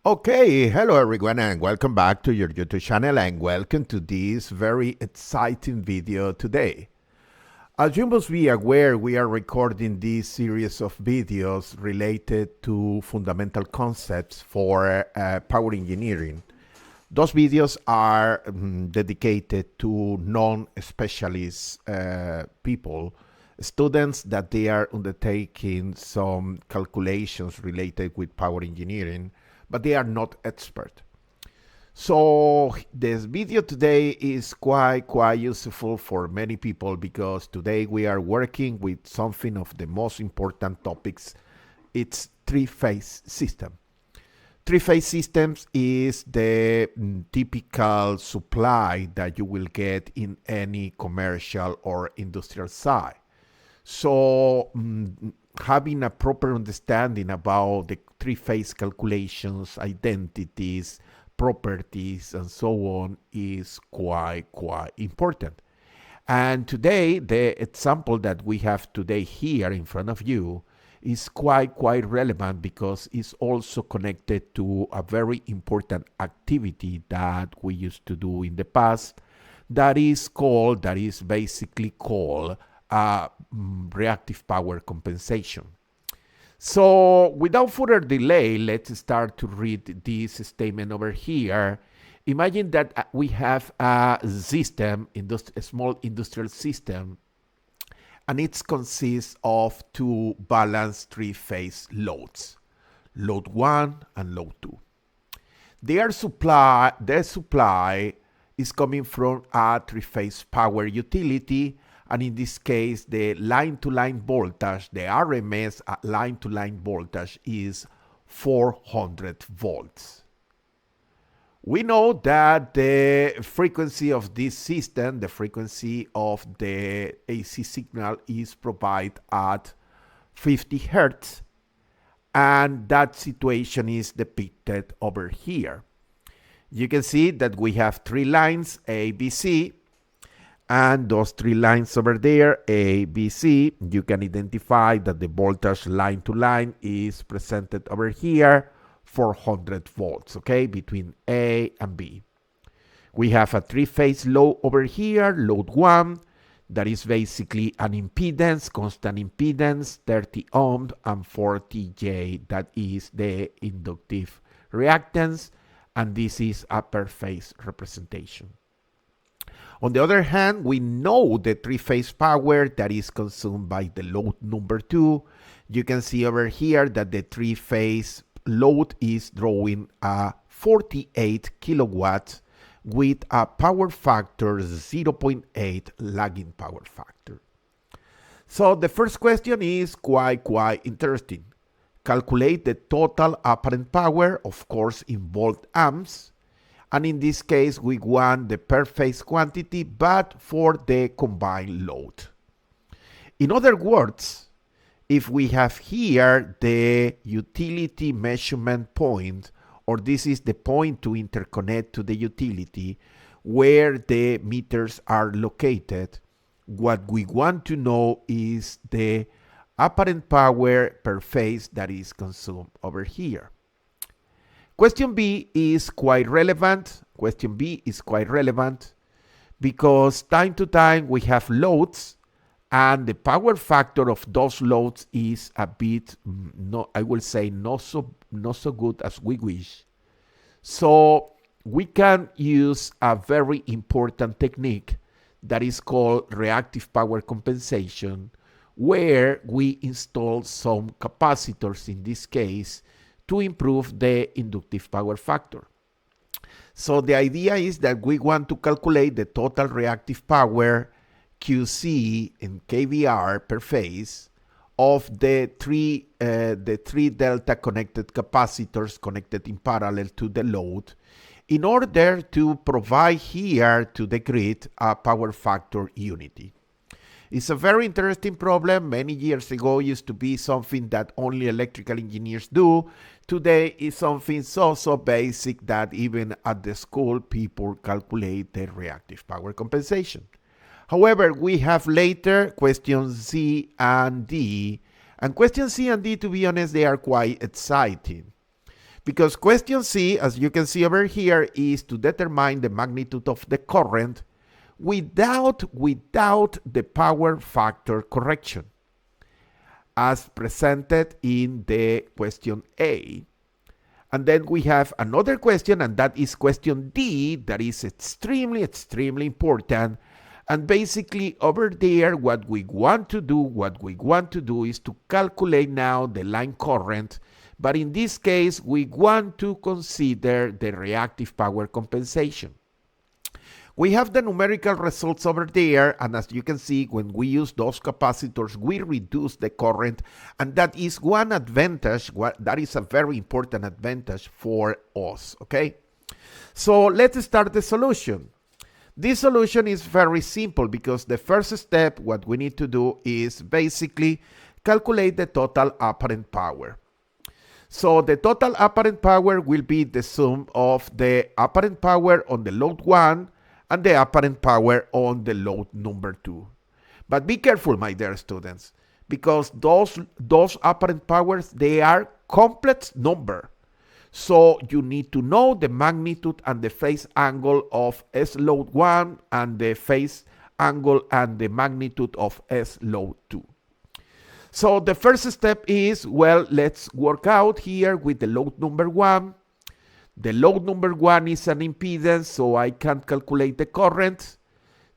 Okay, hello everyone and welcome back to your YouTube channel and welcome to this very exciting video today. As you must be aware, we are recording this series of videos related to fundamental concepts for power engineering. Those videos are dedicated to non-specialist people, students that they are undertaking some calculations related with power engineering, but they are not expert. So this video today is quite useful for many people because today we are working with something of the most important topics. It's three-phase system. Three-phase systems is the typical supply that you will get in any commercial or industrial site. So having a proper understanding about the three-phase calculations, identities, properties, and so on is quite important. And today, the example that we have today here in front of you is quite relevant because it's also connected to a very important activity that we used to do in the past that is basically called reactive power compensation. So without further delay, let's start to read this statement over here. Imagine that we have a system, a small industrial system, and it consists of two balanced three-phase loads, load 1 and load 2. Their supply is coming from a three-phase power utility, and in this case, the line-to-line voltage, the RMS line-to-line voltage is 400 volts. We know that the frequency of this system, the frequency of the AC signal is provided at 50 Hertz, and that situation is depicted over here. You can see that we have three lines, A, B, C, and those three lines over there, A, B, C, you can identify that the voltage line to line is presented over here, 400 volts, okay, between A and B. We have a three-phase load over here, load 1, that is basically an impedance, constant impedance, 30 ohm and 40 J, that is the inductive reactance, and this is a per phase representation. On the other hand, we know the three-phase power that is consumed by the load number 2. You can see over here that the three-phase load is drawing a 48 kilowatts with a power factor 0.8 lagging power factor. So the first question is quite interesting. Calculate the total apparent power, of course, in volt amps. And in this case, we want the per phase quantity, but for the combined load. In other words, if we have here the utility measurement point, or this is the point to interconnect to the utility where the meters are located, what we want to know is the apparent power per phase that is consumed over here. Question B is quite relevant. Question B is quite relevant because time to time we have loads and the power factor of those loads is a bit, I will say, not so good as we wish. So we can use a very important technique that is called reactive power compensation, where we install some capacitors in this case to improve the inductive power factor. So the idea is that we want to calculate the total reactive power QC and kVAR per phase of the three delta connected capacitors connected in parallel to the load in order to provide here to the grid a power factor unity. It's a very interesting problem. Many years ago, it used to be something that only electrical engineers do. Today, it's something so basic that even at the school, people calculate the reactive power compensation. However, we have later questions C and D. And questions C and D, to be honest, they are quite exciting Because question C, as you can see over here, is to determine the magnitude of the current without the power factor correction, as presented in the question A. And then we have another question, and that is question D, that is extremely important. And basically over there, what we want to do is to calculate now the line current. But in this case, we want to consider the reactive power compensation. We have the numerical results over there, and as you can see, when we use those capacitors, we reduce the current, and that is one advantage. That is a very important advantage for us, okay? So let's start the solution. This solution is very simple because the first step, what we need to do is basically calculate the total apparent power. So the total apparent power will be the sum of the apparent power on the load 1 and the apparent power on the load number 2. But be careful, my dear students, because those apparent powers, they are complex number. So you need to know the magnitude and the phase angle of S load 1 and the phase angle and the magnitude of S load 2. So the first step is, well, let's work out here with the load number 1. The load number 1 is an impedance, so I can calculate the current.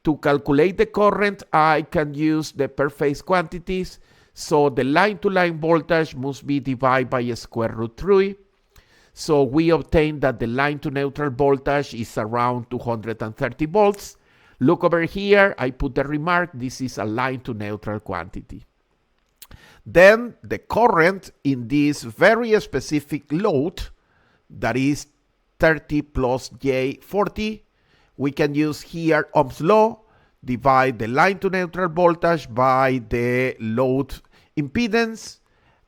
To calculate the current, I can use the per phase quantities. So the line-to-line voltage must be divided by square root 3. So we obtain that the line-to-neutral voltage is around 230 volts. Look over here, I put the remark, this is a line-to-neutral quantity. Then the current in this very specific load, that is 30 plus J40, we can use here Ohm's law, divide the line to neutral voltage by the load impedance,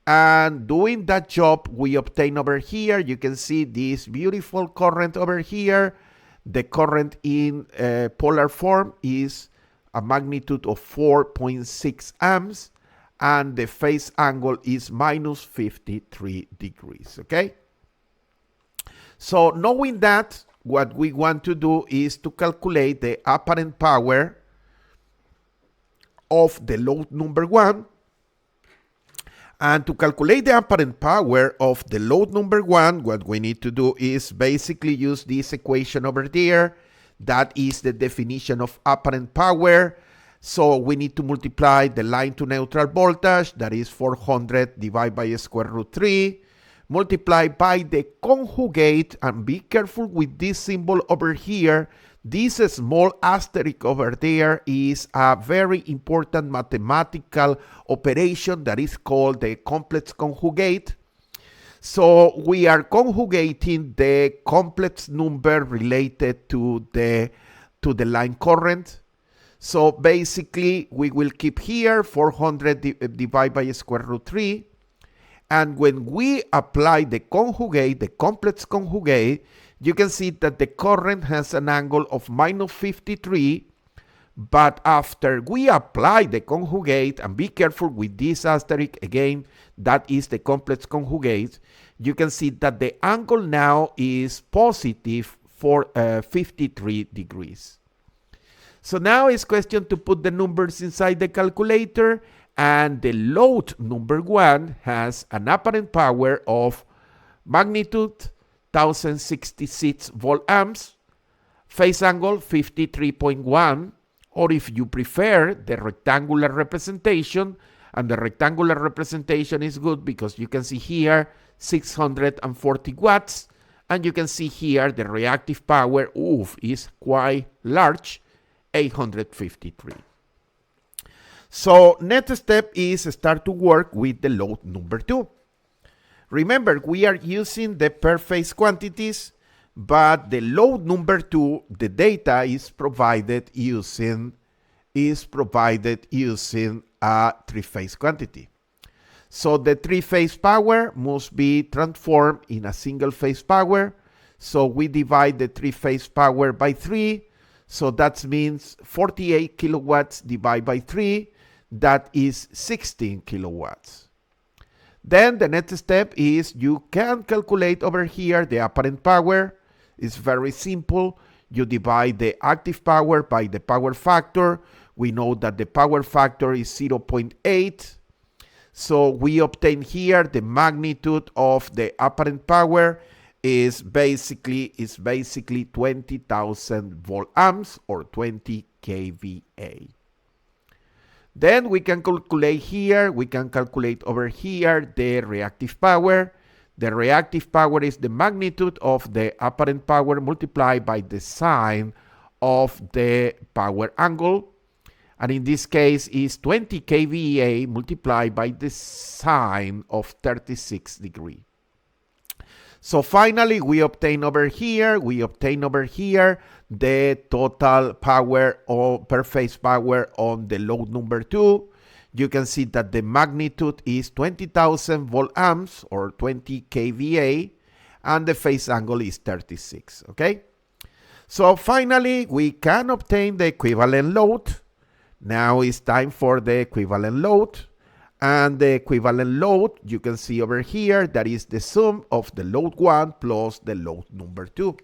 and doing that job we obtain over here, you can see this beautiful current over here. The current in polar form is a magnitude of 4.6 amps, and the phase angle is minus 53 degrees, okay? So knowing that, what we want to do is to calculate the apparent power of the load number 1. And to calculate the apparent power of the load number 1, what we need to do is basically use this equation over there. That is the definition of apparent power. So we need to multiply the line to neutral voltage, that is 400 divided by square root 3, multiply by the conjugate, and be careful with this symbol over here. This small asterisk over there is a very important mathematical operation that is called the complex conjugate. So we are conjugating the complex number related to the line current. So basically we will keep here 400 divided by square root 3. And when we apply the conjugate, the complex conjugate, you can see that the current has an angle of minus 53. But after we apply the conjugate, and be careful with this asterisk again, that is the complex conjugate, you can see that the angle now is positive for 53 degrees. So now it's question to put the numbers inside the calculator, and the load number 1 has an apparent power of magnitude 1066 volt amps, phase angle 53.1, or if you prefer the rectangular representation, and the rectangular representation is good because you can see here 640 watts, and you can see here the reactive power is quite large, 853. So next step is start to work with the load number 2. Remember, we are using the per phase quantities, but the load number 2, the data is provided using a three-phase quantity. So the three-phase power must be transformed in a single-phase power. So we divide the three-phase power by 3. So that means 48 kilowatts divided by 3. That is 16 kilowatts. Then the next step is you can calculate over here the apparent power. It's very simple. You divide the active power by the power factor. We know that the power factor is 0.8. So we obtain here the magnitude of the apparent power is basically 20,000 volt amps or 20 kVA. Then we can calculate here, we can calculate over here the reactive power. The reactive power is the magnitude of the apparent power multiplied by the sine of the power angle. And in this case is 20 kVA multiplied by the sine of 36 degrees. So finally, we obtain over here the total power or per phase power on the load number 2. You can see that the magnitude is 20,000 volt amps or 20 kVA, and the phase angle is 36, okay? So finally, we can obtain the equivalent load. Now it's time for the equivalent load. And the equivalent load, you can see over here, that is the sum of the load 1 plus the load number 2.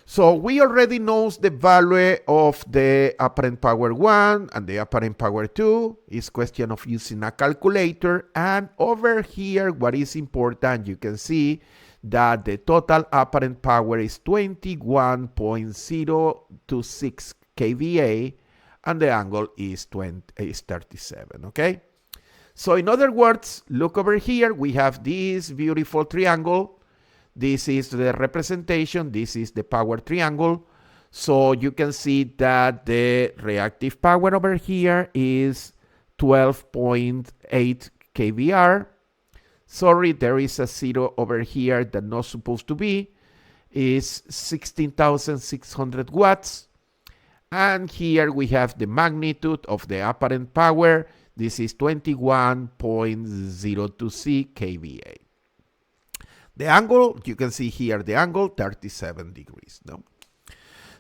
So we already know the value of the apparent power 1 and the apparent power 2. It's question of using a calculator. And over here, what is important, you can see that the total apparent power is 21.026 kVA, and the angle is 37, okay? So in other words, look over here, we have this beautiful triangle. This is the representation, this is the power triangle. So you can see that the reactive power over here is 12.8 kVAR. Sorry, there is a 0 over here that not supposed to be. Is 16,600 watts. And here we have the magnitude of the apparent power. This is 21.026 kVA. The angle, you can see here the angle, 37 degrees. No?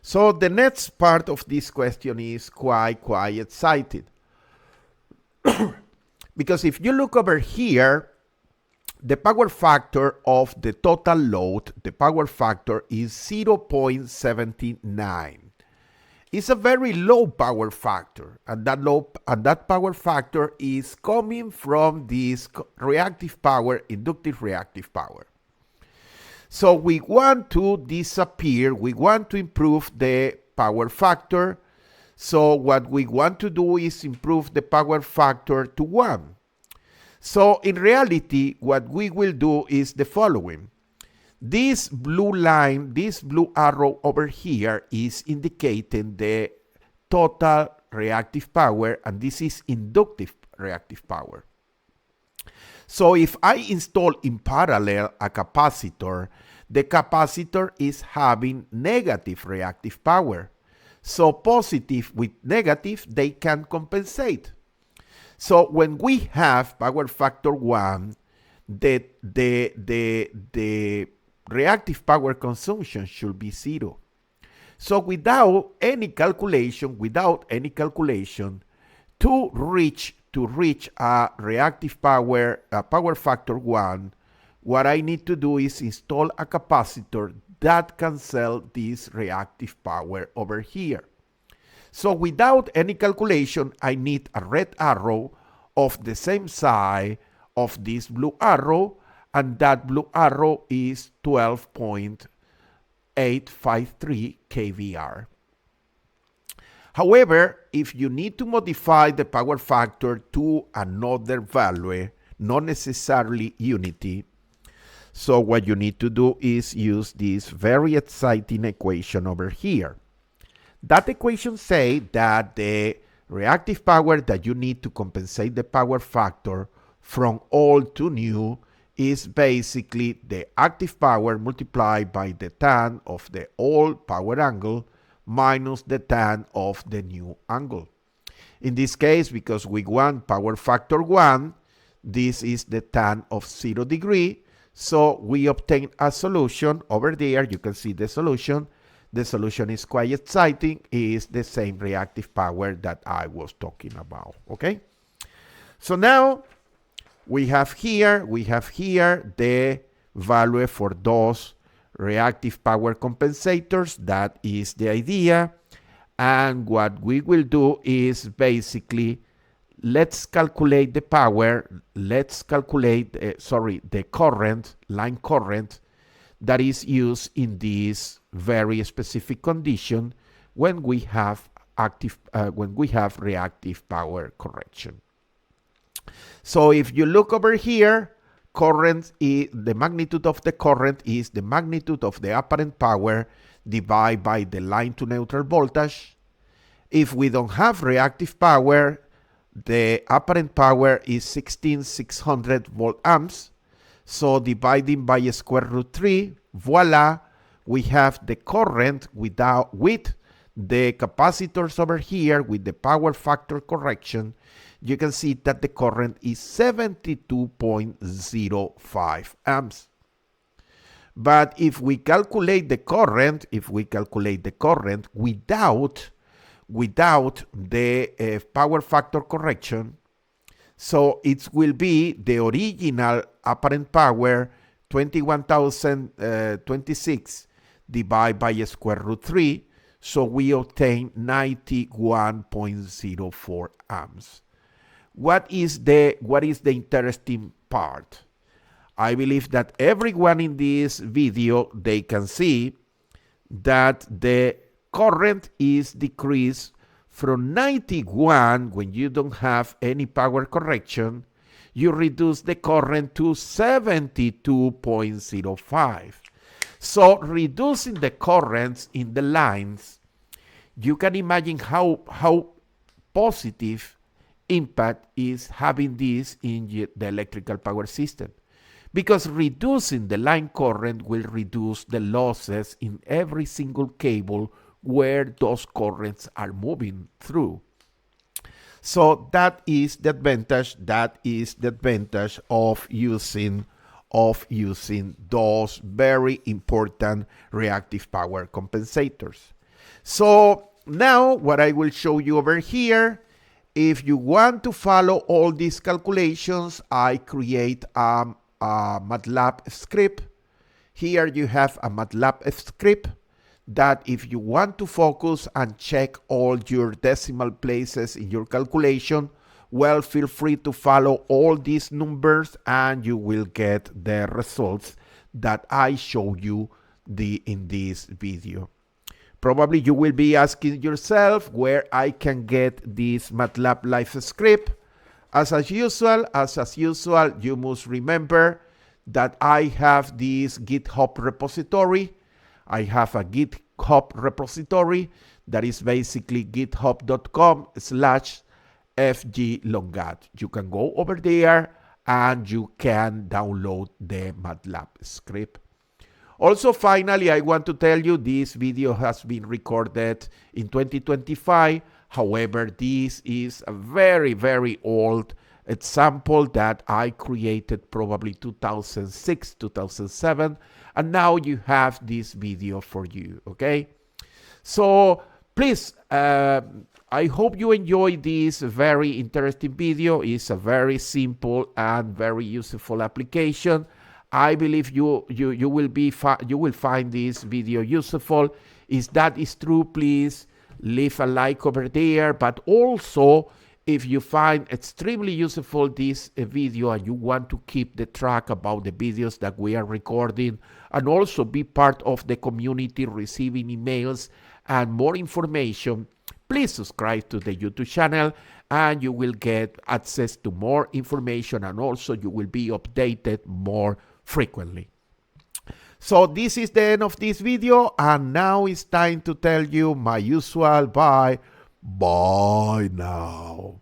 So the next part of this question is quite exciting. Because if you look over here, the power factor of the total load, the power factor is 0.79. It's a very low power factor, and that power factor is coming from this reactive power, inductive reactive power. So we want to we want to improve the power factor. So what we want to do is improve the power factor to 1. So in reality, what we will do is the following. This blue line, this blue arrow over here is indicating the total reactive power, and this is inductive reactive power. So if I install in parallel a capacitor, the capacitor is having negative reactive power. So positive with negative, they can compensate. So when we have power factor 1, the reactive power consumption should be 0. So without any calculation, to reach a reactive power, a power factor 1, what I need to do is install a capacitor that can sell this reactive power over here. So without any calculation, I need a red arrow of the same size of this blue arrow, and that blue arrow is 12.853 kVAR. However, if you need to modify the power factor to another value, not necessarily unity, so what you need to do is use this very exciting equation over here. That equation says that the reactive power that you need to compensate the power factor from old to new is basically the active power multiplied by the tan of the old power angle minus the tan of the new angle. In this case, because we want power factor 1, this is the tan of 0 degree. So we obtain a solution over there. You can see the solution. The solution is quite exciting. It is the same reactive power that I was talking about. Okay. So now we have here the value for those reactive power compensators. That is the idea. And what we will do is basically, let's calculate the power, let's calculate, the current, line current, that is used in this very specific condition when we have reactive power correction. So if you look over here, the magnitude of the current is the magnitude of the apparent power divided by the line to neutral voltage. If we don't have reactive power, the apparent power is 16,600 volt amps. So dividing by square root 3, voila, we have the current with the capacitors over here with the power factor correction. You can see that the current is 72.05 amps. But if we calculate the current, without the power factor correction, so it will be the original apparent power 21,026 divided by square root 3, so we obtain 91.04 amps. What is the interesting part? I believe that everyone in this video, they can see that the current is decreased from 91 when you don't have any power correction. You reduce the current to 72.05. So reducing the currents in the lines, you can imagine how positive impact is having this in the electrical power system. Because reducing the line current will reduce the losses in every single cable where those currents are moving through. So that is the advantage. Of using those very important reactive power compensators. So now what I will show you over here, if you want to follow all these calculations, I create a MATLAB script. Here you have a MATLAB script that if you want to focus and check all your decimal places in your calculation, well, feel free to follow all these numbers and you will get the results that I show you in this video. Probably you will be asking yourself where I can get this MATLAB live script. As usual, you must remember that I have this GitHub repository. I have a GitHub repository that is basically github.com/fglongatt. You can go over there and you can download the MATLAB script. Also, finally, I want to tell you this video has been recorded in 2025. However, this is a very, very old example that I created probably 2006, 2007. And now you have this video for you, okay? So please, I hope you enjoy this very interesting video. It's a very simple and very useful application. I believe you will find this video useful. If that is true, please leave a like over there. But also, if you find extremely useful this video and you want to keep the track about the videos that we are recording and also be part of the community receiving emails and more information, please subscribe to the YouTube channel and you will get access to more information and also you will be updated more frequently. So this is the end of this video and now it's time to tell you my usual bye. Bye now.